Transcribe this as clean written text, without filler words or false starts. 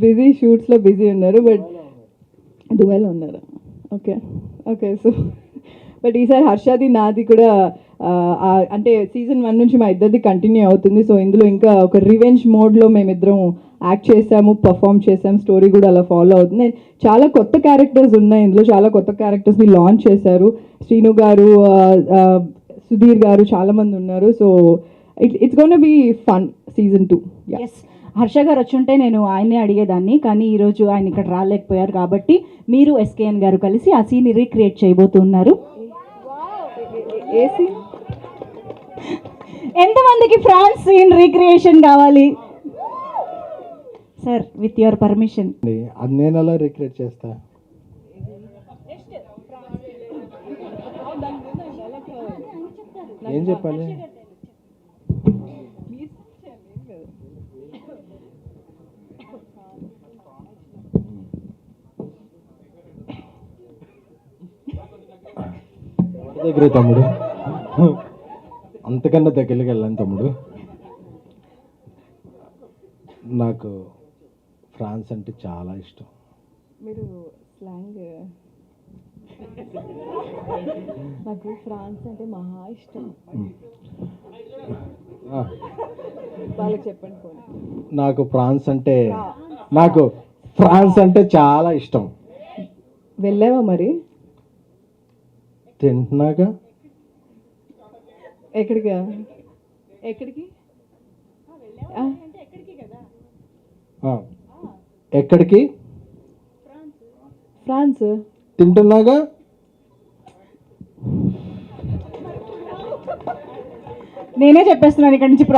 Busy, షూట్స్లో busy ఉన్నారు. But దుబాయ్లో ఉన్నారు. Okay okay. సో బట్ ఈసారి హర్షాది నాది కూడా అంటే సీజన్ 1 నుంచి మా ఇద్దరిది కంటిన్యూ అవుతుంది. సో ఇందులో ఇంకా ఒక రివెంజ్ మోడ్లో మేమిద్దరం యాక్ట్ చేసాము, పర్ఫామ్ చేసాము. స్టోరీ కూడా అలా ఫాలో అవుతుంది. చాలా కొత్త క్యారెక్టర్స్ ఉన్నాయి ఇందులో, చాలా కొత్త క్యారెక్టర్స్ని లాంచ్ చేశారు. శ్రీను గారు, సుధీర్ గారు, చాలామంది ఉన్నారు. So it's gonna be fun season 2. Yes, Harsha గారు వచ్చుంటే నేను ఆయన్నే అడిగేదాన్ని, కానీ ఈరోజు ఆయన ఇక్కడ రాలేకపోయారు కాబట్టి మీరు ఎస్కేఎన్ గారు కలిసి ఆ సీన్ని రీక్రియేట్ చేయబోతున్నారు. ఏసీ ఎంతమందికి ఫ్రాన్స్ సీన్ రీక్రియేషన్ కావాలి సార్? With your permission. అది నేను అలా రిక్రియేట్ చేస్తా. ఏం చెప్పాలి? దగ్గర తమ్ముడు, అంతకన్నా దగ్గరికి వెళ్ళాను తమ్ముడు. నాకు ఫ్రాన్స్ అంటే చాలా ఇష్టం. మీరు స్లాంగ్, నాకు ఫ్రాన్స్ అంటే మహా ఇష్టం. వాళ్ళకి చెప్పండి పోనీ. నాకు ఫ్రాన్స్ అంటే చాలా ఇష్టం. వెళ్ళావా మరి? తింటున్నాగా. ఎక్కడికి ఎక్కడికి? ఎక్కడికి? ఫ్రాన్స్ తింటున్నాగా. నేనే చెప్పేస్తున్నాను ఇక్కడ నుంచి.